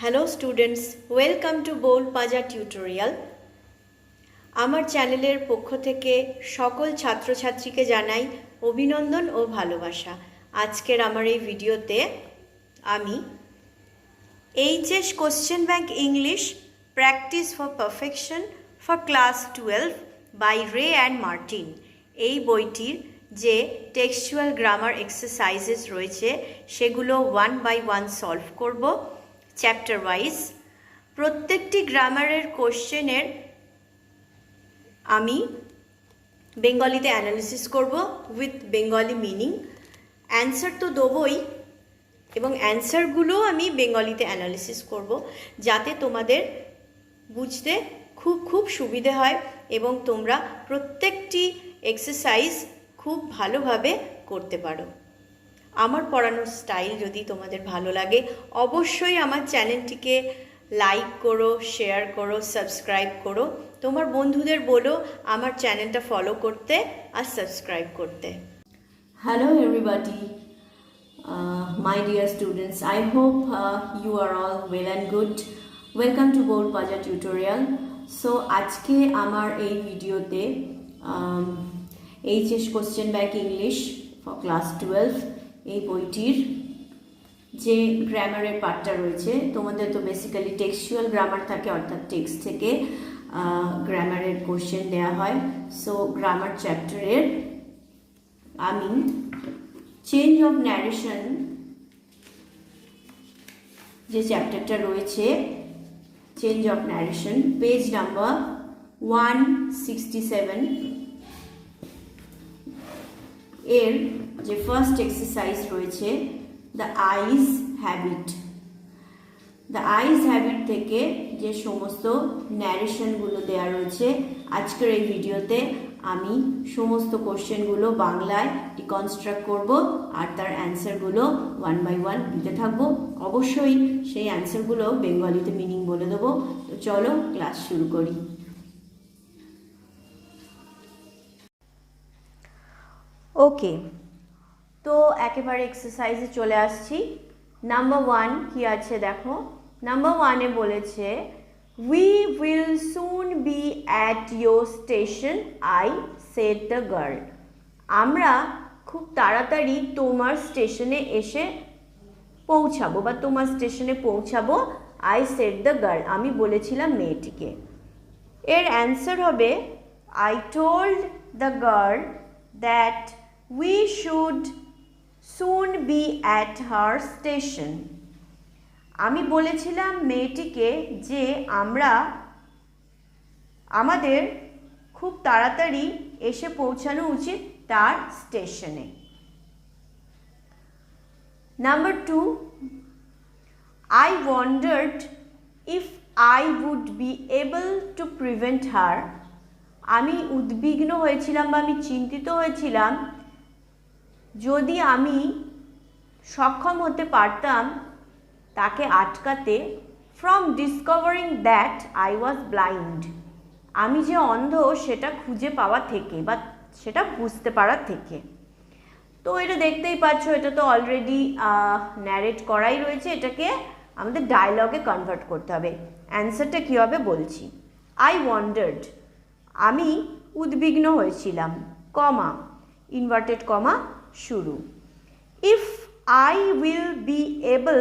Hello students, welcome to বোল পাজা tutorial. আমার চ্যানেলের পক্ষ থেকে সকল ছাত্রছাত্রীকে জানাই অভিনন্দন ও ভালোবাসা। আজকের আমার এই ভিডিওতে আমি HS question bank English practice for perfection for class 12 by Ray and Martin এই বইটির যে টেক্সচুয়াল গ্রামার এক্সারসাইজেস রয়েছে সেগুলো 1 বাই 1 সলভ করব চ্যাপ্টার ওয়াইজ। প্রত্যেকটি গ্রামারের কোশ্চেনের আমি বেঙ্গলিতে অ্যানালিসিস করব উইথ বেঙ্গলি মিনিং। অ্যান্সার তো দেবই এবং অ্যান্সারগুলো আমি বেঙ্গলিতে অ্যানালিসিস করব যাতে তোমাদের বুঝতে খুব সুবিধে হয় এবং তোমরা প্রত্যেকটি এক্সারসাইজ খুব ভালোভাবে করতে পারো। আমার পড়ানোর স্টাইল যদি তোমাদের ভালো লাগে অবশ্যই আমার চ্যানেলটিকে লাইক করো, শেয়ার করো, সাবস্ক্রাইব করো। তোমার বন্ধুদের বলো আমার চ্যানেলটা ফলো করতে আর সাবস্ক্রাইব করতে। Hello everybody, my dear students, I hope you are all well and good. Welcome to Bold Paja Tutorial. So আজকে আমার এই ভিডিওতে HS question bank English for class 12 এই বইটির যে গ্রামারের পার্টটা রয়েছে, তোমাদের তো বেসিক্যালি টেক্সচুয়াল গ্রামার থাকে, অর্থাৎ টেক্সট থেকে গ্রামারের কোশ্চেন দেওয়া হয়। সো গ্রামার চ্যাপ্টারের আমি চেঞ্জ অফ ন্যারেশন যে চ্যাপ্টারটা রয়েছে, change of narration, page number 167 এর যে ফার্স্ট এক্সারসাইজ রয়েছে the eyes have it. The eyes have it থেকে যে সমস্ত ন্যারেশনগুলো দেওয়া রয়েছে আজকের এই ভিডিওতে আমি সমস্ত কোশ্চেনগুলো বাংলায় রিকনস্ট্রাক্ট করব আর তার অ্যান্সারগুলো 1 বাই 1 দিতে থাকবো। অবশ্যই সেই অ্যান্সারগুলো বেঙ্গলিতে মিনিং বলে দেবো। তো চলো ক্লাস শুরু করি। ওকে, তো একেবারে এক্সারসাইজে চলে আসছি। নাম্বার 1 কি আছে দেখো। নাম্বার 1-এ বলেছে we will soon be at your station, I said the girl. আমরা খুব তাড়াতাড়ি তোমার স্টেশনে এসে পৌঁছাবো বা তোমার স্টেশনে পৌঁছাবো, আই সেড দ্য গার্ল, আমি বলেছিলাম মেয়েটিকে। এর অ্যান্সার হবে I told the girl that we should soon be at her station. আমি বলেছিলাম মেয়েটিকে যে আমাদের খুব তাড়াতাড়ি এসে পৌঁছানো উচিত তার স্টেশনে। Number 2, I wondered if I would be able to prevent her. আমি উদ্বিগ্ন হয়েছিলাম বা আমি চিন্তিত হয়েছিলাম যদি আমি সক্ষম হতে পারতাম তাকে আটকাতে, from discovering that I was blind, আমি যে অন্ধ সেটা খুঁজে পাওয়া থেকে বা সেটা বুঝতে পারা থেকে। তো এটা দেখতেই পাচ্ছ, এটা তো অলরেডি ন্যারেট করাই রয়েছে, এটাকে আমাদের ডায়লগে কনভার্ট করতে হবে। অ্যান্সারটা কী হবে বলছি। আই ওয়ান্ডার্ড, আমি উদ্বিগ্ন হয়েছিলাম, কমা ইনভার্টেড কমা শুরু। If I will be able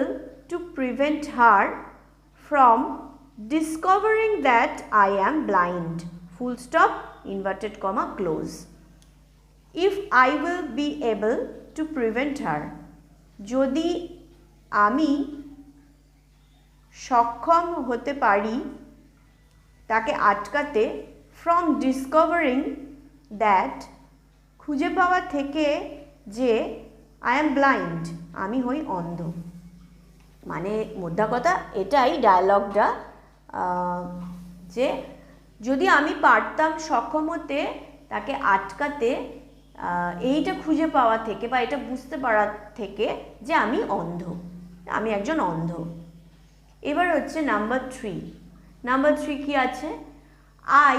to prevent her from discovering that I am blind, full stop inverted comma close. If I will be able to prevent her, যদি আমি সক্ষম হতে পারি তাকে আটকাতে, ফ্রম ডিসকভারিং দ্যাট খুঁজে পাওয়া থেকে, যে আই অ্যাম ব্লাইন্ড আমি হই অন্ধ। মানে মোদ্দা কথা এটাই ডায়ালগটা, যে যদি আমি পারতাম সক্ষম হতে তাকে আটকাতে এইটা খুঁজে পাওয়া থেকে বা এটা বুঝতে পারা থেকে যে আমি অন্ধ, আমি একজন অন্ধ। এবার হচ্ছে নাম্বার 3। নাম্বার 3 কি আছে। I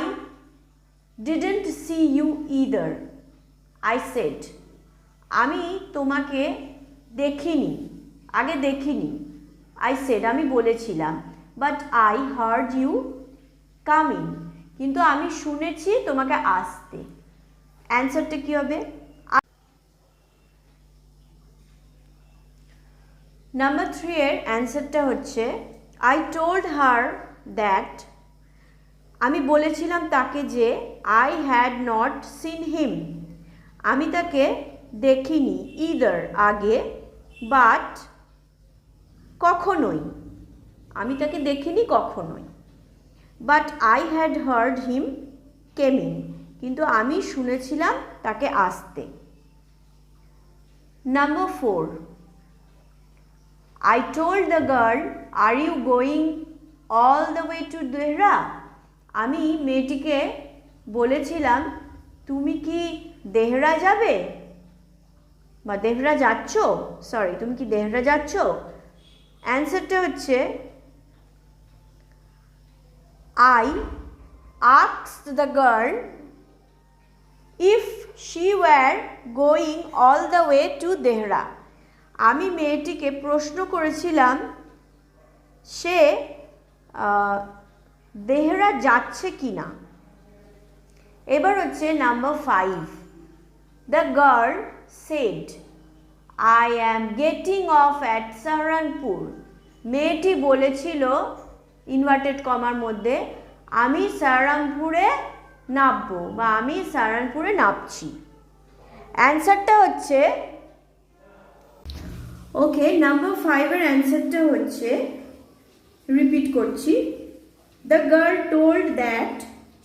didn't see you either, I said, আমি তোমাকে দেখিনি, আগে দেখিনি, আই সেড আমি বলেছিলাম, but I heard you come in, কিন্তু আমি শুনেছি তোমাকে আসতে। অ্যান্সারটা কি হবে? নাম্বার 3 এর অ্যান্সারটা হচ্ছে আই টোল্ড হার দ্যাট, আমি বলেছিলাম তাকে যে আই হ্যাড নট সিন হিম, আমি তাকে দেখিনি, ইদার আগে, বাট কখনোই, আমি তাকে দেখিনি কখনোই, but I had heard him coming, কিন্তু আমি শুনেছিলাম তাকে আসতে। Number 4 I told the girl, are you going all the way to Dehra? আমি মেয়েটিকে বলেছিলাম তুমি কি দেহরা যাবে বা দেহরা যাচ্ছ, সরি তুমি কি দেহরা যাচ্ছ? অ্যান্সারটা হচ্ছে I asked the girl if she were going all the way to Dehra. আমি মেয়েটিকে প্রশ্ন করেছিলাম সে দেহরা যাচ্ছে কি না। এবার হচ্ছে number 5, the girl said I am getting of at Saharanpur, মেয়েটি বলেছিল ইনভার্টেড কমার মধ্যে আমি সাহারানপুরে নামবো বা আমি সাহারানপুরে নামছি। অ্যান্সারটা হচ্ছে ওকে, নাম্বার 5 এর অ্যান্সারটা হচ্ছে, রিপিট করছি, the girl told that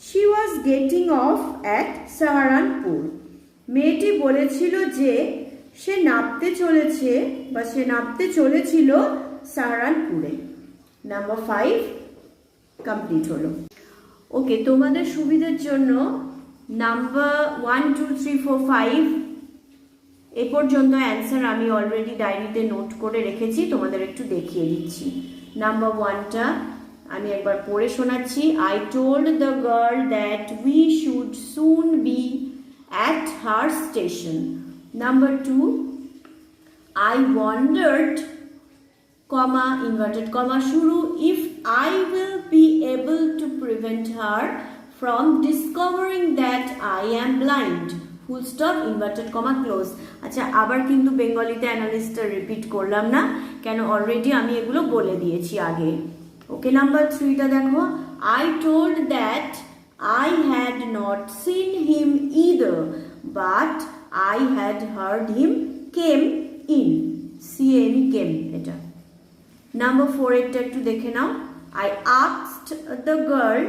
she was getting of at Saharanpur, মেয়েটি বলেছিল যে সে নামতে চলেছে বা সে নামতে চলেছিল সাহারানপুরে। নাম্বার 5 কমপ্লিট হলো। ওকে, তোমাদের সুবিধার জন্য নাম্বার 1 2 3 4 5 এ পর্যন্ত অ্যান্সার আমি অলরেডি ডায়েরিতে নোট করে রেখেছি, তোমাদের একটু দেখিয়ে দিচ্ছি। নাম্বার 1টা আমি একবার পড়ে শোনাচ্ছি। I told the girl that we should soon be at her station. Number 2, I wondered comma inverted comma শুরু if I will be able to prevent her from discovering that I am blind, full stop inverted comma close. আচ্ছা, আবার কিন্তু বেঙ্গলিতে অ্যানালিস্টটা repeat করলাম না, কেন already আমি এগুলো বলে দিয়েছি আগে। ওকে, নাম্বার 3টা দেখো, I told that I had not seen him either but I had heard him came in, CME came এটা। নাম্বার 4 এরটা একটু দেখে নাও, I asked the girl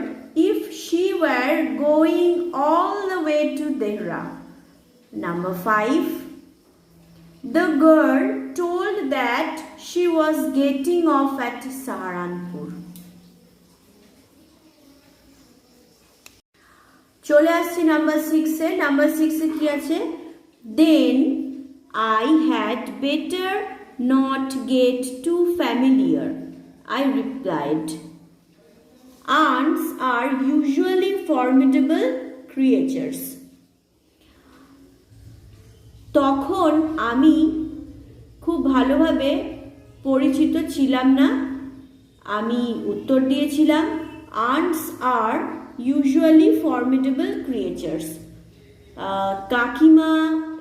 if she were going all the way to Dehra. Number 5, the girl told that she was getting off at Saharanpur. চলে আসছি number 6 এ। Number 6 এ কি আছে? Then I had better not get too familiar, I replied. Ants are usually formidable creatures. তখন আমি খুব ভালোভাবে পরিচিত ছিলাম না, আমি উত্তর দিয়েছিলাম আন্টস আর ইউজুয়ালি ফর্মিডেবল ক্রিয়েচার্স। কাকিমা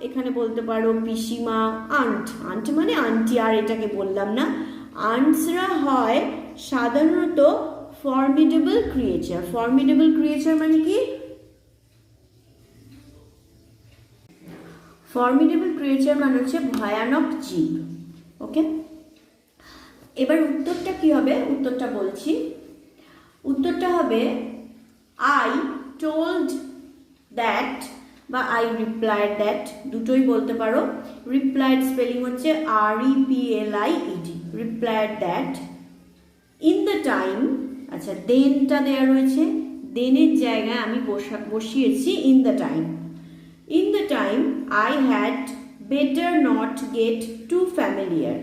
এখানে বলতে পারো, পিসিমা, আন্ট, আন্ট মানে আন্টি, আর এটাকে বললাম না। আন্টসরা হয় সাধারণত ফর্মিডেবল ক্রিয়েচার। ফর্মিডেবল ক্রিয়েচার মানে কি? ফর্মিডেবল ক্রিয়েচার মানে হচ্ছে ভয়ানক জীব। ওকে, এবার উত্তরটা কি হবে? উত্তরটা বলছি। উত্তরটা হবে আই টোল্ড দ্যাট বা আই রিপ্লাইড দ্যাট, দুটোই বলতে পারো। রিপ্লাইড স্পেলিং হচ্ছে REPLIED, replied that in the time. আচ্ছা, দেনটা দেওয়া রয়েছে, দেনের জায়গায় আমি বসিয়েছি in the time. In the time I had better not get too familiar.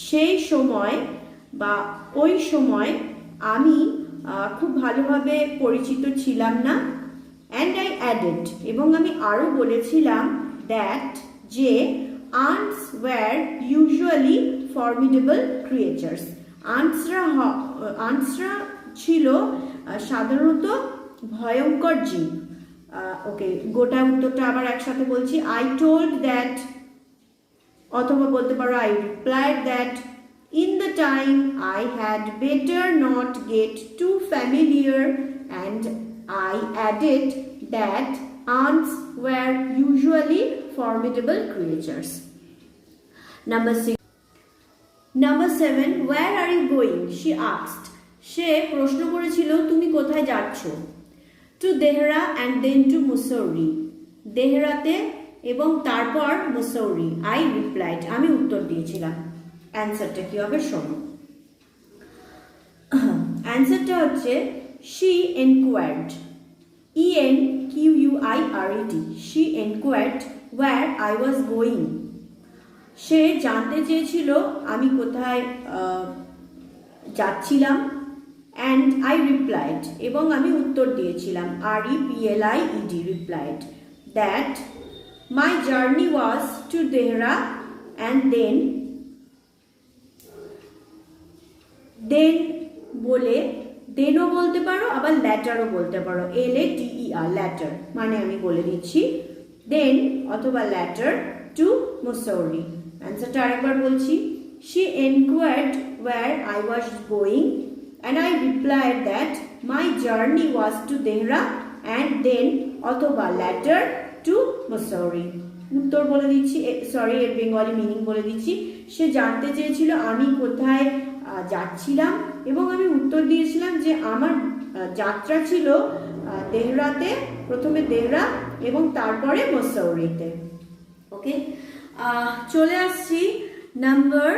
সেই সময় বা ওই সময় আমি খুব ভালোভাবে পরিচিত ছিলাম না। And I added, এবং আমি আরও বলেছিলাম that যে ants were usually formidable creatures. আনসরা ছিল সাধারণত ভয়ঙ্কর জীব। ওকে, গোটা উত্তরটা আবার একসাথে বলছি। আই টোল্ড দ্যাট, অথবা বলতে পারো I replied that in the time I had better not get too familiar, and I added that ants were usually formidable creatures. Number 7, where are you going? She asked. সে প্রশ্ন করেছিল তুমি কোথায় যাচ্ছ? To Dehra and then to Mussoorie. দেহরাতে এবং তারপর Mussoorie. I replied, আমি উত্তর দিয়েছিলাম। অ্যান্সারটা কি হবে শোনো। অ্যান্সারটা হচ্ছে she inquired, ENQUIRED, she inquired where I was going. সে জানতে চেয়েছিল আমি কোথায় যাচ্ছিলাম। and I replied, এবং আমি উত্তর দিয়েছিলাম, REPLIED, replied, that my journey was to Dehra and then বলে দেনও বলতে পারো, আবার ল্যাটারও বলতে পারো, LATER, ল্যাটার মানে আমি বলে দিচ্ছি, দেন অথবা ল্যাটার টু মুসৌরি। অ্যান্সারটা আরেকবার বলছি। she inquired where I was going and I replied that my journey was to Dehra and then অথবা ল্যাটার টু মুসৌরি। উত্তর বলে দিচ্ছি, সরি এর বেঙ্গলি মিনিং বলে দিচ্ছি। সে জানতে চেয়েছিল আমি কোথায় যাচ্ছিলাম এবং আমি উত্তর দিয়েছিলাম যে আমার যাত্রা ছিল দেহরাতে, প্রথমে দেহরা এবং তারপরে মুসৌরিতে। ওকে, চলে আসছি number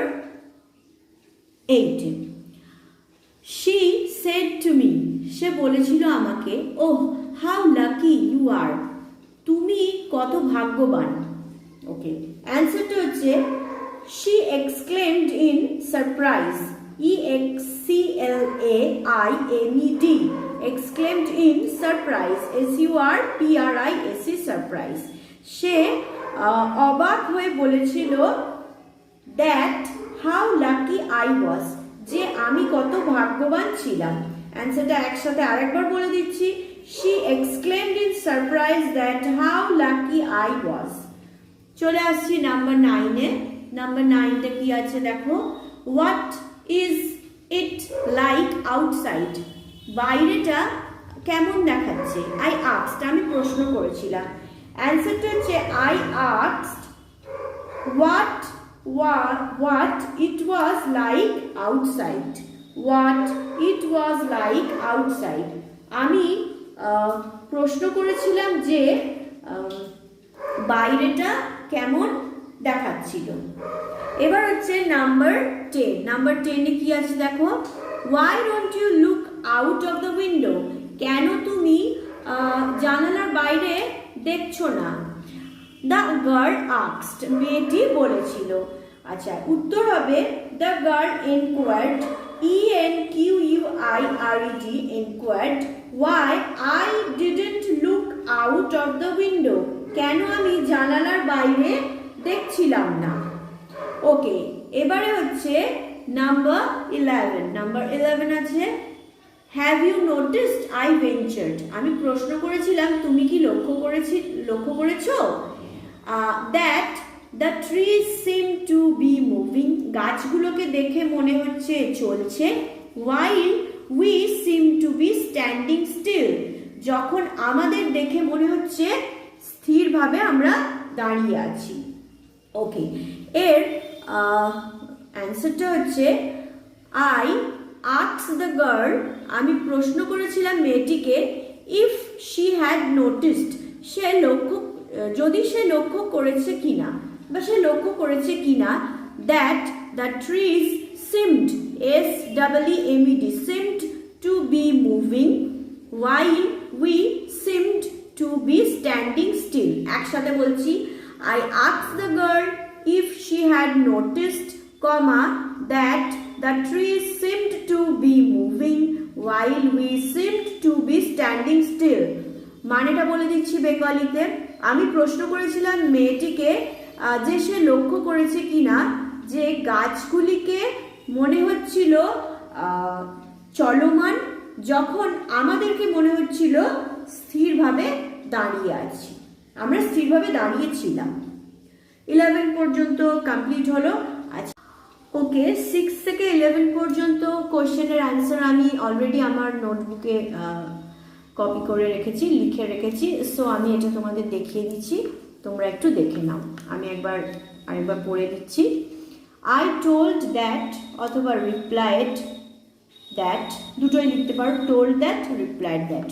8। she said to me, সে বলেছিল আমাকে, ওহ হাউ লাকি ইউ আর, তুমি কত ভাগ্যবান। ওকে, অ্যান্সারটা হচ্ছে she exclaimed in surprise, EXCLAIMED, exclaimed in surprise, SURPRISE, surprise। সে অবাক হয়ে বলেছিল that how lucky I was, যে আমি কত ভাগ্যবান ছিলাম। অ্যান্সারটা একসাথে আরেকবার বলে দিচ্ছি। she exclaimed in surprise that how lucky I was। চলে আসছি নাম্বার 9-এ। নাম্বার 9টা কি আছে দেখো। What is it like outside, বাইরেটা কেমন দেখাচ্ছে। আই আস্কড, আমি প্রশ্ন করেছিলাম। অ্যান্সারটা হচ্ছে I asked what it was like outside, what it was like outside। আমি প্রশ্ন করেছিলাম যে বাইরেটা কেমন দেখাচ্ছিল। এবার হচ্ছে নাম্বার 10। নাম্বার 10-এ কি আছে দেখো। why don't you look out of the window, কেন তুমি জানালার বাইরে দেখছো না। the girl asked, মেয়েটি বলেছিল। আচ্ছা, উত্তর হবে the girl inquired, ENQUIRED, inquired why I didn't look out of the window, কেন আমি জানালার বাইরে দেখছিলাম না। ওকে, এবারে হচ্ছে নাম্বার 11। নাম্বার 11 আছে have you noticed I ventured, আমি প্রশ্ন করেছিলাম তুমি কি লক্ষ্য করেছো that the trees seem to be moving, গাছগুলোকে দেখে মনে হচ্ছে চলছে, while we seem to be standing still, যখন আমাদের দেখে মনে হচ্ছে স্থিরভাবে আমরা দাঁড়িয়ে আছি। ওকে, এর অ্যান্সারটা হচ্ছে আই আস্কড দ্য গার্ল, আমি প্রশ্ন করেছিলাম মেয়েটিকে, ইফ শি হ্যাড নোটিসড, যদি সে লক্ষ্য করেছে কিনা বা সে লক্ষ্য করেছে কিনা that the trees seemed, SEEMED, seemed two be moving, while we seemed to be standing still। একসাথে বলছি। I asked the girl if she had noticed, that the trees seemed to be moving while we seemed to be standing still। মানেটা বলে দিচ্ছি বেঙ্গলিতে। আমি প্রশ্ন করেছিলাম মেয়েটিকে যে সে লক্ষ্য করেছে কিনা যে গাছগুলিকে মনে হচ্ছিল চলমান, যখন আমাদেরকে মনে হচ্ছিল স্থিরভাবে দাঁড়িয়ে আছি, আমরা স্থিরভাবে দাঁড়িয়েছিলাম। 11 পর্যন্ত কমপ্লিট হলো। আচ্ছা ওকে, 6 থেকে 11 পর্যন্ত কোশ্চেনের অ্যান্সার আমি অলরেডি আমার নোটবুকে কপি করে রেখেছি, লিখে রেখেছি। সো আমি এটা তোমাদের দেখিয়ে দিচ্ছি, তোমরা একটু দেখে নাও। আমি আরেকবার পড়ে দিচ্ছি। I told that অথবা replied that, দুটোই লিখতে পারো, told that, replied that,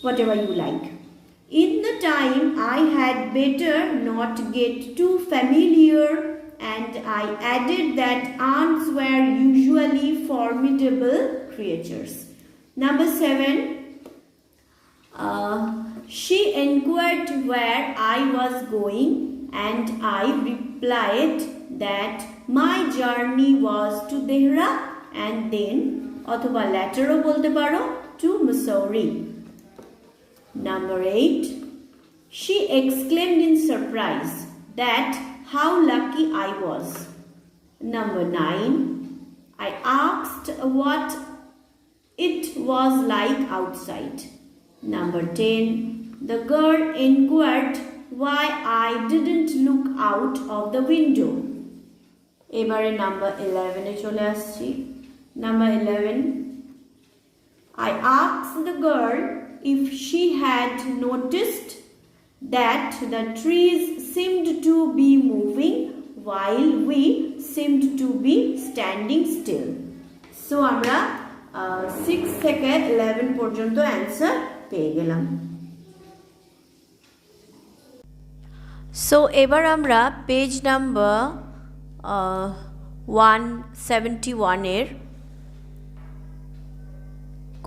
whatever you like. In the time I had better not get too familiar, and I added that ants were usually formidable creatures. Number 7, she inquired where I was going, and I replied that my journey was to Dehra and then অথবা laterও বলতে পারো to Mussoorie. Number 8, she exclaimed in surprise that how lucky I was. Number 9, I asked what it was like outside. Number 10, the girl inquired why I didn't look out of the window. এবারে number 11 এ চলে আসছি। Number 11, I asked the girl if she had noticed that the trees seemed to be moving while we seemed to be standing still. So আমরা 6 থেকে 11 পর্যন্ত answer পেয়ে গেলাম। So এবার আমরা পেজ নাম্বার 171 এর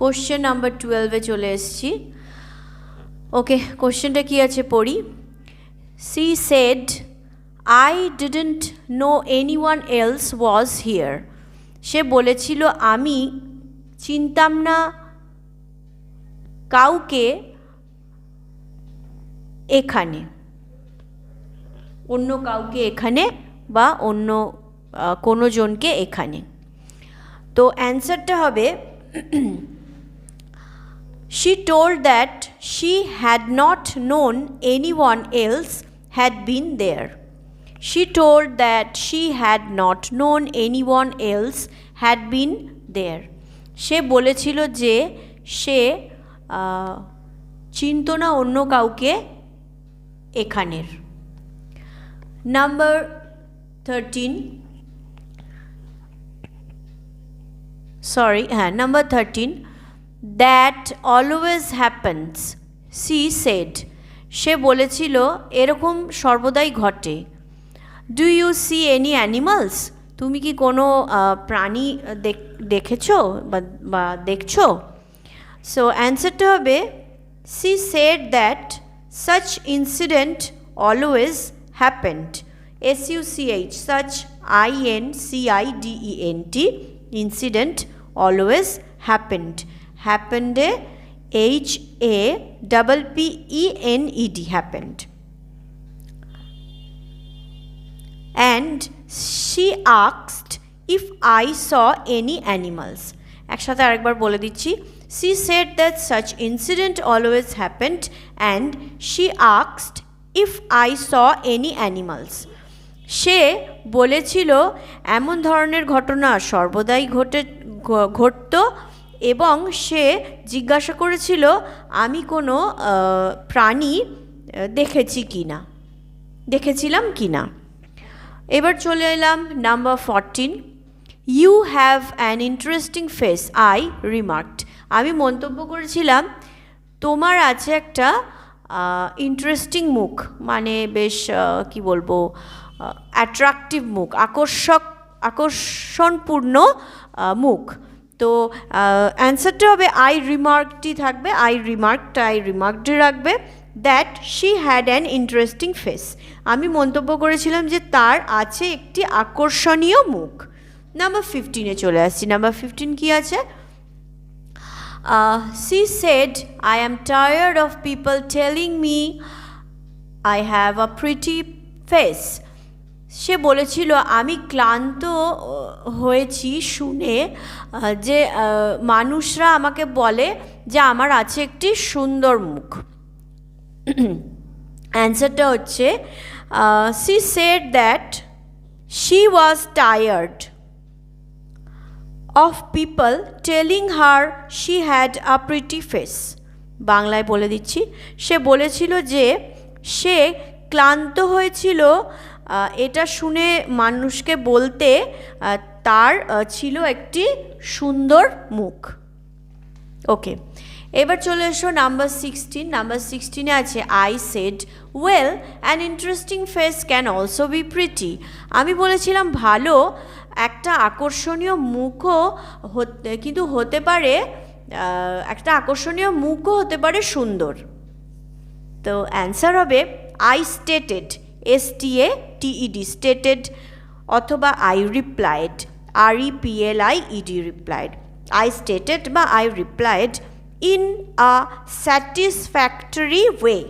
কোশ্চেন নাম্বার 12 এ চলে এসেছি। ওকে, কোশ্চেনটা কি আছে পড়ি। She said, I didn't know anyone else was here. সে বলেছিল আমি চিনতাম না কাউকে এখানে, অন্য কাউকে এখানে বা অন্য কোনো জনকে এখানে। তো অ্যান্সারটা হবে she told that she had not known anyone else had been there. She told that she had not known anyone else had been there. সে বলেছিল যে সে চিনত না অন্য কাউকে এখানের। Number 13, number 13, that always happens, she said. সে বলেছিল এরকম সর্বদাই ঘটে। Do you see any animals? তুমি কি কোনো প্রাণী দেখেছো বা দেখছো? সো অ্যান্সারটা হবে she said that such incident always happened. SUCH, such, INCIDENT, incident always happened. Happened, HAPPENED, happened. And she asked if I saw any animals. একসাথে আরেকবার বলে দিচ্ছি। She said that such incident always happened, and she asked if I saw any animals. সে বলেছিল এমন ধরনের ঘটনা সর্বদাই ঘটত, এবং সে জিজ্ঞাসা করেছিল আমি কোনো প্রাণী দেখেছিলাম কি না। এবার চলে এলাম number 14, you have an interesting face, I remarked. আমি মন্তব্য করেছিলাম তোমার আছে একটা ইন্টারেস্টিং মুখ, মানে বেশ কি বলবো, অ্যাট্রাকটিভ মুখ, আকর্ষণপূর্ণ মুখ। তো অ্যান্সারটা হবে আই রিমার্কডই থাকবে, আই রিমার্কডই রাখবে। That she had an interesting face, আমি মন্তব্য করেছিলাম যে তার আছে একটি আকর্ষণীয় মুখ। নাম্বার 15-এ চলে আসছি। নাম্বার 15 কি আছে? She said, I am tired of people telling me I have a pretty face. সে বলেছিল আমি ক্লান্ত হয়েছি শুনে যে মানুষরা আমাকে বলে যে আমার আছে একটি সুন্দর মুখ। অ্যান্সারটা হচ্ছে she said that she was tired of people telling her she had a pretty face. বাংলায় বলে দিচ্ছি, সে বলেছিল যে সে ক্লান্ত হয়েছিল এটা শুনে মানুষকে বলতে তার ছিল একটি সুন্দর মুখ। ওকে, এবার চলে এসো নাম্বার 16। নাম্বার 16-এ আছে I said well an interesting face can also be pretty. আমি বলেছিলাম ভালো একটা আকর্ষণীয় মুখও কিন্তু হতে পারে, একটা আকর্ষণীয় মুখও হতে পারে সুন্দর। তো অ্যান্সার হবে আই স্টেটেড, STATED, স্টেটেড, অথবা I replied, REPLIED, replied. I stated বা I replied in a satisfactory way,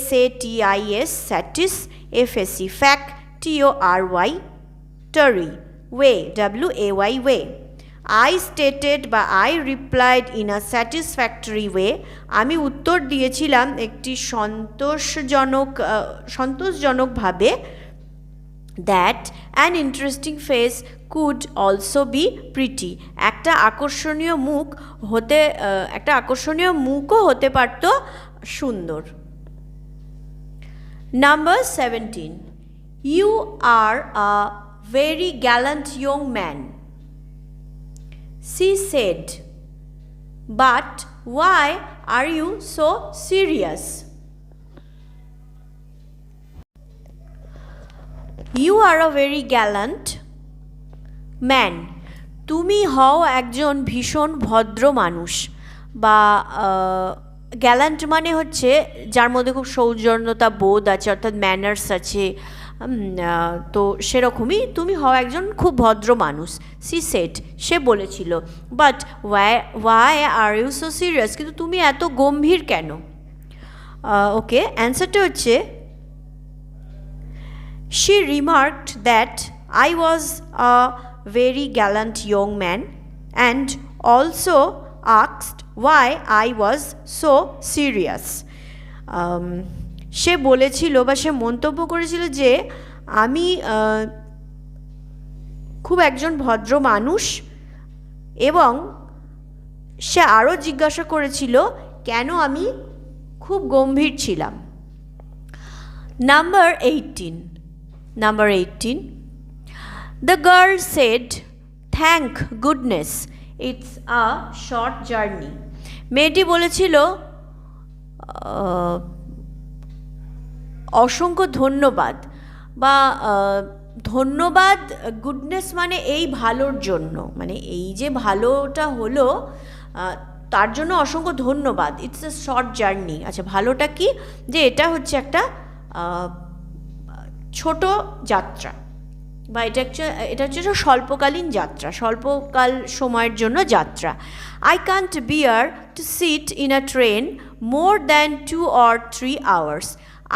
SATIS, satis, FAC, fac, TORY, tory, way, WAY, way. I stated বা I replied in a satisfactory way, আমি উত্তর দিয়েছিলাম একটি সন্তোষজনকভাবে, that an interesting face could also be pretty, একটা আকর্ষণীয় মুখও হতে পারত সুন্দর। Number 17, you are a very gallant young man, she said, but why are you so serious? You are a very gallant man, তুমি হও একজন ভীষণ ভদ্র মানুষ, বা গ্যালান্ট মানে হচ্ছে যার মধ্যে খুব সৌজন্যতা বোধ আছে, অর্থাৎ ম্যানার্স আছে, তো সেরকমই তুমি হও একজন খুব ভদ্র মানুষ। সি সেড, সে বলেছিল, but why are you so serious, কিন্তু তুমি এত গম্ভীর কেন? ওকে, অ্যান্সারটা হচ্ছে she remarked that I was a very gallant young man and also asked why I was so serious. সে বলেছিল বা সে মন্তব্য করেছিল যে আমি খুব একজন ভদ্র মানুষ, এবং সে আরও জিজ্ঞাসা করেছিল কেন আমি খুব গম্ভীর ছিলাম। Number 18, the girl said, thank goodness it's a short journey. মেয়েটি বলেছিল অসংখ্য ধন্যবাদ, বা ধন্যবাদ, গুডনেস মানে এই ভালোর জন্য, মানে এই যে ভালোটা হলো তার জন্য অসংখ্য ধন্যবাদ। It's a short journey. আচ্ছা, ভালোটা কি, যে এটা হচ্ছে একটা ছোট যাত্রা, বা এটা হচ্ছে স্বল্পকালীন যাত্রা, স্বল্পকাল সময়ের জন্য যাত্রা। I can't bear to sit in a train more than 2 or 3 hours.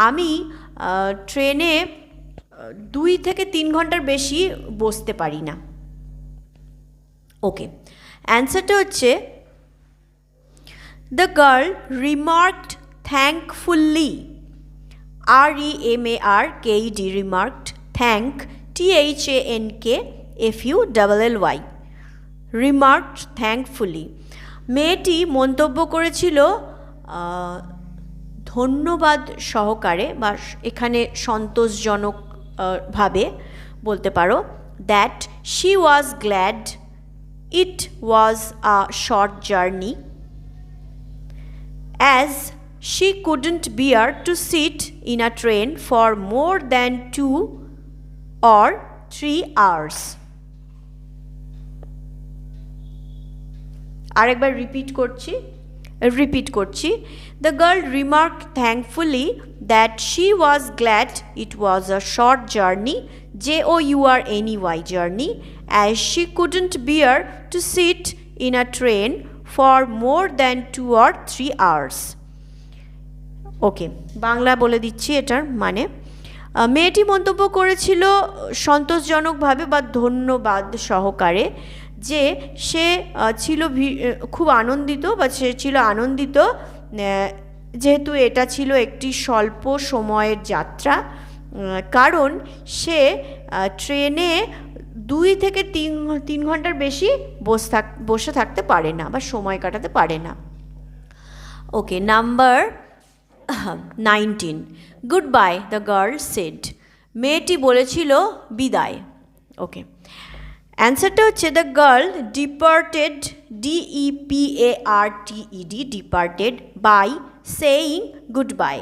আমি ট্রেনে 2 থেকে 3 ঘন্টার বেশি বসতে পারি না। ওকে, অ্যান্সারটা হচ্ছে the girl remarked thankfully, REMARKED, remarked, thank, THANKFULLY, remarked thankfully. মেয়েটি মন্তব্য করেছিল ধন্যবাদ সহকারে, বা এখানে সন্তোষজনক ভাবে বলতে পারো, that she was glad it was a short journey as she couldn't bear to sit in a train for more than 2 or 3 hours. আরেকবার রিপিট করছি। The girl remarked thankfully that she was glad it was a short journey, JOURNEY, journey, as she couldn't bear to sit in a train for more than 2 or 3 hours. ওকে, বাংলা বলে দিচ্ছি এটার মানে। মেয়েটি মন্তব্য করেছিল সন্তোষজনকভাবে বা ধন্যবাদ সহকারে যে সে ছিল খুব আনন্দিত বা সে ছিল আনন্দিত যেহেতু এটা ছিল একটি স্বল্প সময়ের যাত্রা, কারণ সে ট্রেনে 2 থেকে 3 ঘন্টার বেশি বসে থাকতে পারে না বা সময় কাটাতে পারে না। Okay, number 19, goodbye the girl said. মেয়েটি বলেছিল বিদায়। ওকে, অ্যান্সারটা হচ্ছে the girl departed, DEPARTED, departed by saying goodbye,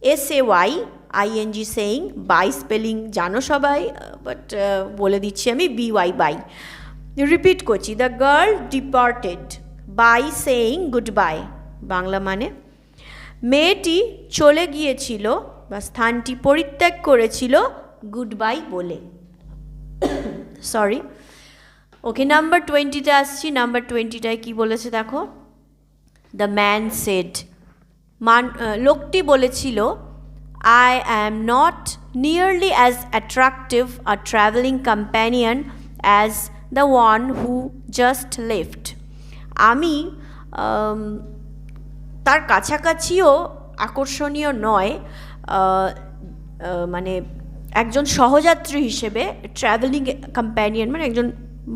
SAYING saying, by spelling জানো সবাই, বাট বলে দিচ্ছি আমি BY বাই। রিপিট করছি, the girl departed by saying goodbye, Bangla মানে মেয়েটি চলে গিয়েছিল বা স্থানটি পরিত্যাগ করেছিল গুড বাই বলে। সরি। ওকে, নাম্বার 20তে আসছি। নাম্বার 20টায় কী বলেছে দেখো, দ্য ম্যান সেড, লোকটি বলেছিল I am not nearly as attractive a travelling companion as the one who just left. আমি তার কাছাকাছিও আকর্ষণীয় নয়, মানে একজন সহযাত্রী হিসেবে, ট্রাভেলিং কম্প্যানিয়ন মানে একজন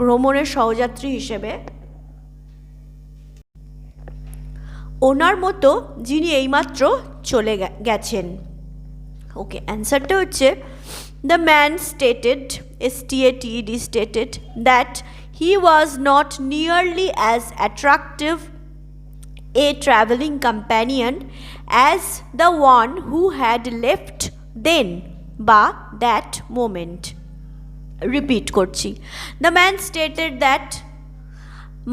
ভ্রমণের সহযাত্রী হিসেবে ওনার মতো যিনি এইমাত্র চলে গেছেন। ওকে, অ্যান্সারটা হচ্ছে the man stated, STATED, stated that he was not nearly as attractive a travelling companion as the one who had left then বা that moment. রিপিট করছি, দ্য ম্যান স্টেটেড দ্যাট,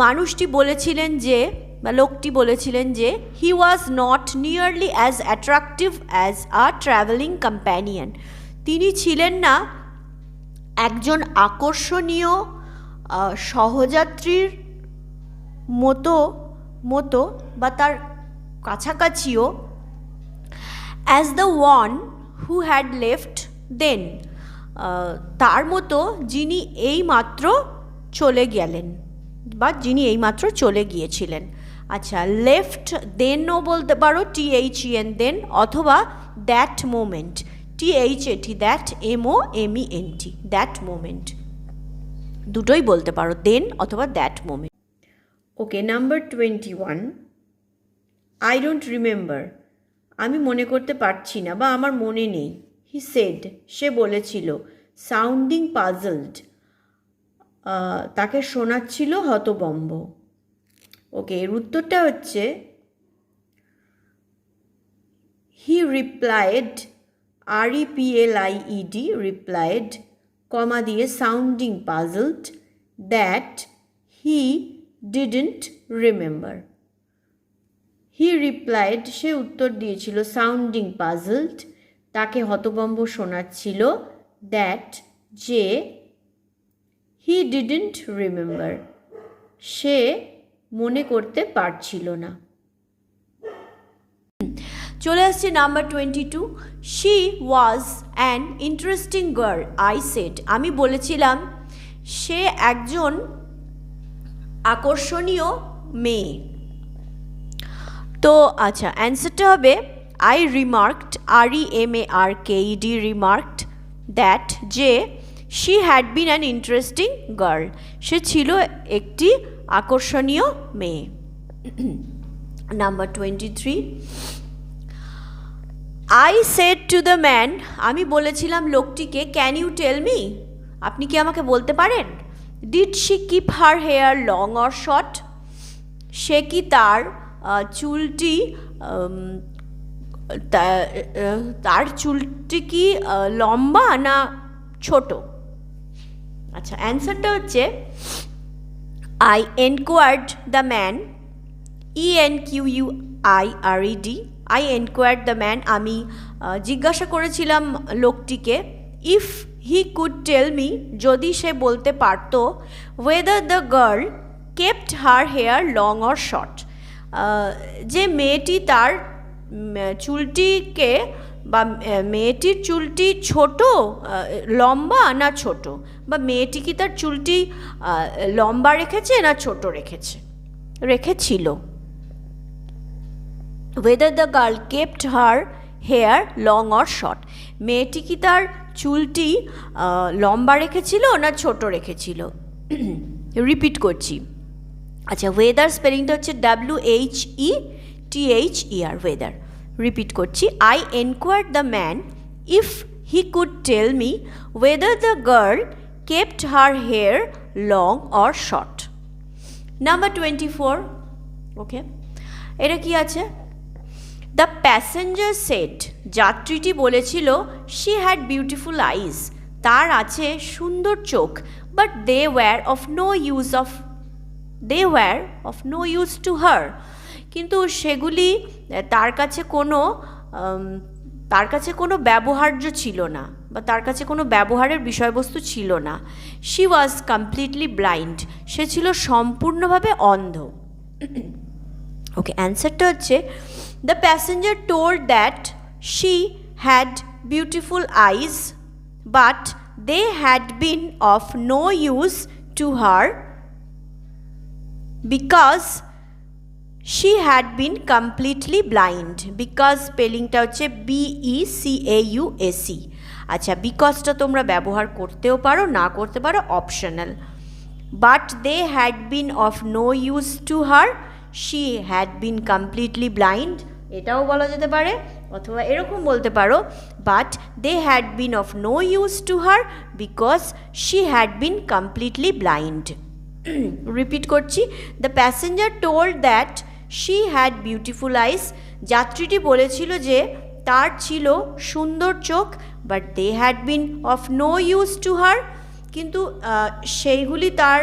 মানুষটি বলেছিলেন যে বা লোকটি বলেছিলেন যে he was not nearly as attractive as a travelling companion, তিনি ছিলেন না একজন আকর্ষণীয় সহযাত্রীর মতো বা তার কাছাকাছিও, as the one who had left then, তার মতো যিনি এইমাত্র চলে গেলেন বা যিনি এইমাত্র চলে গিয়েছিলেন। আচ্ছা, লেফট দেনও বলতে পারো, THEN দেন, অথবা that moment, THAT, that MOMENT, that moment, দুটোই বলতে পারো, দেন অথবা that moment. Okay, number 21, I don't remember, আমি মনে করতে পারছি না বা আমার মনে নেই। হি সেড, সে বলেছিল। সাউন্ডিং পাজলড, তাকে শোনাচ্ছিল হতবম্ব। ওকে, এর উত্তরটা হচ্ছে he replied, REPLIED, replied, comma দিয়ে sounding puzzled that he didn't remember. He replied, সে উত্তর দিয়েছিল, সাউন্ডিং পাজলড, তাকে হতভম্ব শোনাচ্ছিল, দ্যাট, যে, হি ডিডন্ট রিমেম্বার, সে মনে করতে পারছিল না। চলে আসছে number 22, she was an interesting girl, I said, আমি বলেছিলাম সে একজন আকর্ষণীয় মেয়ে। তো আচ্ছা, অ্যান্সারটা হবে I remarked, REMARKED, remarked that, যে she had been an interesting girl, সে ছিল একটি আকর্ষণীয় মেয়ে। Number 23, I said to the man, আমি বলেছিলাম লোকটিকে, ক্যান ইউ টেল মি, আপনি কি আমাকে বলতে পারেন, did she keep her hair long or short, সে কি তার চুলটি কি লম্বা না ছোট। আচ্ছা, অ্যান্সারটা হচ্ছে I enquired the man, ENQUIRED, I enquired the man, আমি জিজ্ঞাসা করেছিলাম লোকটিকে, if he could tell me, যদি সে বলতে পারত, whether the girl kept her hair long or short, যে মেয়েটি তার চুলটিকে বা মেয়েটির চুলটি ছোট, লম্বা না ছোট, বা মেয়েটি কি তার চুলটি লম্বা রেখেছে না ছোট রেখেছিল। whether the girl kept her hair long or short, মেয়েটি কি তার চুলটি লম্বা রেখেছিল না ছোট রেখেছিল। রিপিট করছি। আচ্ছা, ওয়েদার স্পেলিংটা হচ্ছে WHETHER, ওয়েদার। রিপিট করছি। I enquired the man if he could tell me whether the girl kept her hair long or short. Number 24, okay, এটা কি আছে? দ্য প্যাসেঞ্জার সেড, যাত্রীটি বলেছিল, শি হ্যাড বিউটিফুল আইজ, তার আছে সুন্দর চোখ, but they were of no use to her, কিন্তু সেগুলি তার কাছে কোনো ব্যবহার্য ছিল না, বা তার কাছে কোনো ব্যবহারের বিষয়বস্তু ছিল না। শি ওয়াজ কমপ্লিটলি ব্লাইন্ড, সে ছিল সম্পূর্ণভাবে অন্ধ। ওকে, অ্যান্সারটা হচ্ছে the passenger told that she had beautiful eyes but they had been of no use to her because she had been completely blind. Because স্পেলিংটা হচ্ছে BECAUSE। আচ্ছা, বিকজটা তোমরা ব্যবহার করতেও পারো, না করতে পারো, optional. But they had been of no use to her, she had been completely blind, এটাও বলা যেতে পারে। অথবা এরকম বলতে পারো, but they had been of no use to her because she had been completely blind. Repeat করছি। The passenger told that she had beautiful eyes, যাত্রীটি বলেছিল যে তার ছিল সুন্দর চোখ, but they had been of no use to her, কিন্তু সেইগুলি তার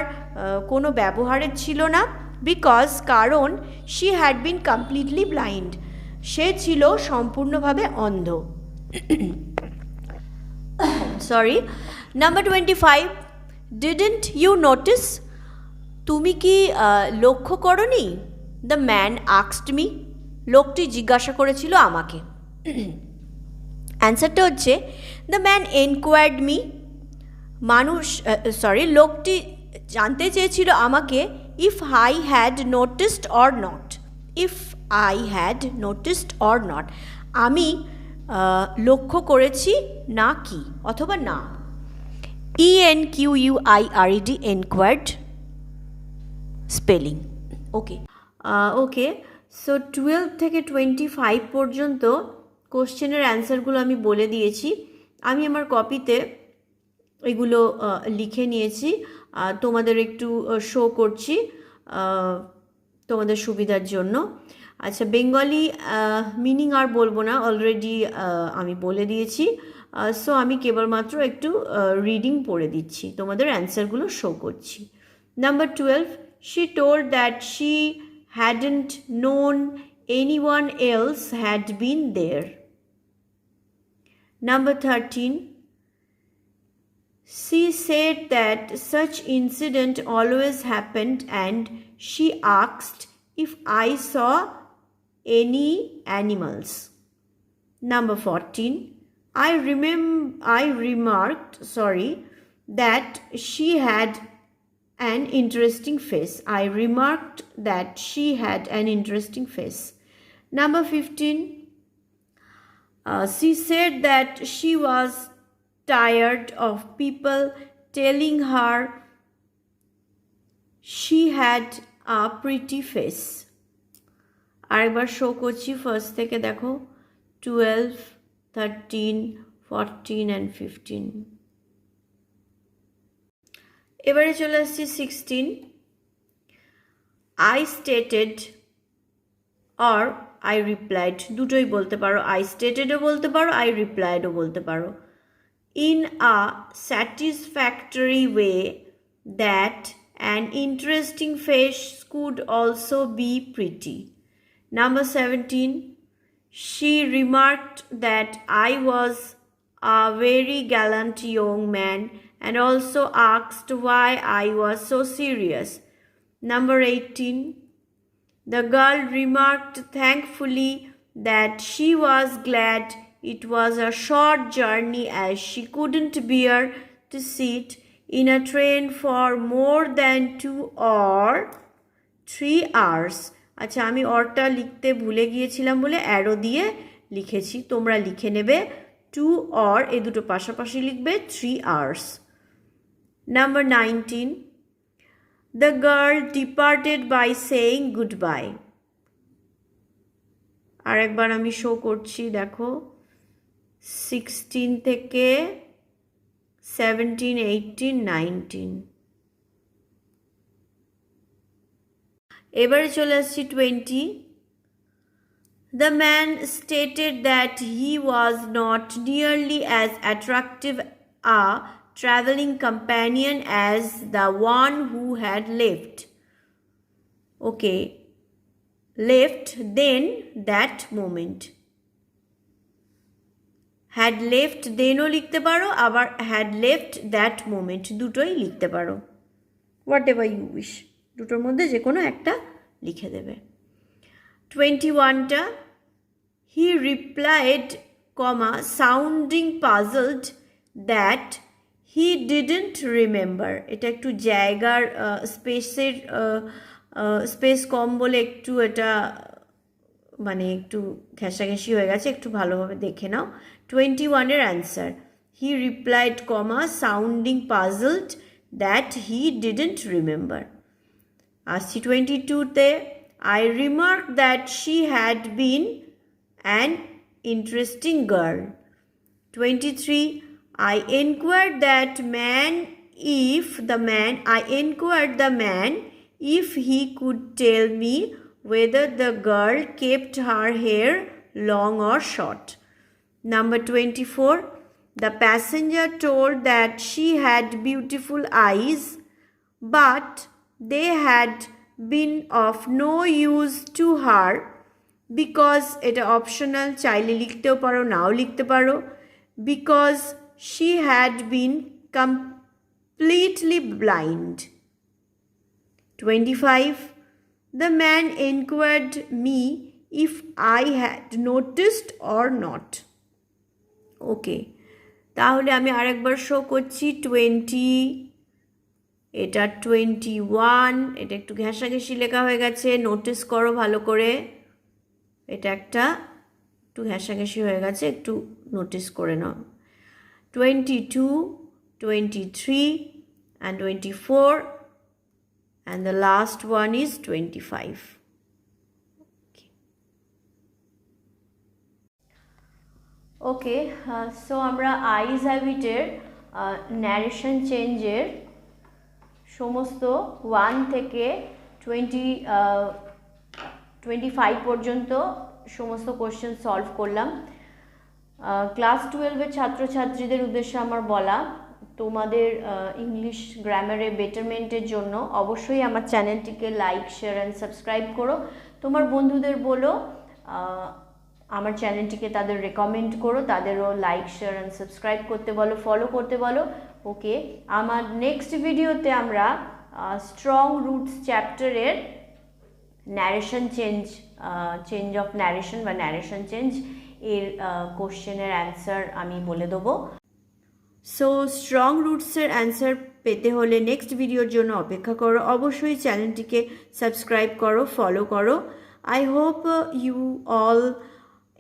কোনো ব্যবহারের ছিল না, বিকজ কারণ she had been completely blind, সে ছিল সম্পূর্ণভাবে অন্ধ। Sorry. Number 25, didn't you notice, তুমি কি লক্ষ্য করনি? দ্য ম্যান আস্কড মি, লোকটি জিজ্ঞাসা করেছিল আমাকে। অ্যান্সারটা হচ্ছে দ্য ম্যান এনকোয়ার্ড মি, লোকটি জানতে চেয়েছিল আমাকে if I had noticed or not, আমি লক্ষ্য করেছি না কি, অথবা না। ENQUIRED, enquired spelling. Okay, so 12 থেকে 25 পর্যন্ত কোশ্চেনের অ্যান্সারগুলো আমি বলে দিয়েছি। আমি আমার কপিতে এগুলো লিখে নিয়েছি, তোমাদের একটু শো করছি তোমাদের সুবিধার জন্য। আচ্ছা, বেঙ্গলি মিনিং আর বলবো না, অলরেডি আমি বলে দিয়েছি। সো আমি কেবলমাত্র একটু রিডিং পড়ে দিচ্ছি, তোমাদের অ্যান্সারগুলো শো করছি। Number 12, she told that she hadn't known anyone else had been there. Number 13, she said that such incident always happened and she asked if I saw any animals. Number 14, I remarked that she had an interesting face. I remarked that she had an interesting face. Number 15, she said that she was tired of people telling her she had a pretty face. আরেকবার show করছি, first থেকে দেখো, 12, 13, 14 and 15। এবারে চলে আসছি 16, I stated or I replied, দুটোই বলতে পারো, I statedও বলতে পারো, I repliedও বলতে পারো, in a satisfactory way that an interesting face could also be pretty. Number 17, she remarked that I was a very gallant young man and also asked why I was so serious. Number 18, the girl remarked thankfully that she was glad It was a short journey as she couldn't bear to sit in a train for more than 2 or 3 hours. আচ্ছা, আমি অরটা লিখতে ভুলে গিয়েছিলাম বলে arrow দিয়ে লিখেছি, তোমরা লিখে নেবে 2 or এই দুটো পাশাপাশি লিখবে 3 hours. Number 19. The girl departed by saying goodbye. আরেকবার আমি শো করছি, দেখো 16 থেকে 17, 18, 19. এবারে চলে আসছি 20. The man stated that he was not nearly as attractive a traveling companion as the one who had left. Okay, left then that moment. Had left then ও লিখতে পারো, আবার had left that moment দুটোই লিখতে পারো, whatever you wish, দুটোর মধ্যে যে কোনো একটা লিখে দেবে. 21টা, he replied, sounding puzzled that he didn't remember. এটা একটু জায়গার স্পেসের স্পেস কম বলে একটু এটা মানে একটু ঘেঁষাঘেঁষি হয়ে গেছে, একটু ভালোভাবে দেখে নাও. 21-এর answer, he replied, sounding puzzled that he didn't remember. আসছি 22তে, I remarked that she had been an interesting girl. 23, I inquired the man if he could tell me whether the girl kept her hair long or short. Number 24, the passenger told that she had beautiful eyes, but they had been of no use to her because এটা optional, চাইলে লিখতেও পারো নাও লিখতে পারো, because she had been completely blind. 25, the man inquired me if I had noticed or not. ওকে, তাহলে আমি আরেকবার show করছি 20, এটা 21, এটা একটু ঘেঁষাঘেঁষি লেখা হয়ে গেছে, নোটিস করো ভালো করে, এটা একটা একটু ঘেঁষাঘেঁষি হয়ে গেছে, একটু নোটিস করে নাও. 22, 23 and 24 and the last one is 25. Okay, so আমরা আইজ হ্যাবিটের ন্যারেশন চেঞ্জের সমস্ত 1 থেকে 25 পর্যন্ত সমস্ত কোশ্চেন সলভ করলাম. ক্লাস 12-এর ছাত্রছাত্রীদের উদ্দেশ্যে আমার বলা, তোমাদের ইংলিশ গ্রামারে বেটারমেন্টের জন্য অবশ্যই আমার চ্যানেলটিকে লাইক, শেয়ার অ্যান্ড সাবস্ক্রাইব করো. তোমার বন্ধুদের বলো আমার চ্যানেলটিকে তাদের রেকমেন্ড করো, তাদেরও লাইক, শেয়ার অ্যান্ড সাবস্ক্রাইব করতে বলো, ফলো করতে বলো. ওকে, আমার নেক্সট ভিডিওতে আমরা স্ট্রং রুটস চ্যাপ্টারের ন্যারেশন চেঞ্জ অফ ন্যারেশন বা ন্যারেশন চেঞ্জ এর কোশ্চেনের অ্যান্সার আমি বলে দেবো. সো স্ট্রং রুটসের অ্যান্সার পেতে হলে নেক্সট ভিডিওর জন্য অপেক্ষা করো. অবশ্যই চ্যানেলটিকে সাবস্ক্রাইব করো, ফলো করো. I hope you all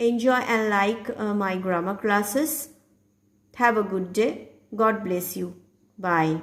enjoy and like my grammar classes. Have a good day. God bless you. Bye.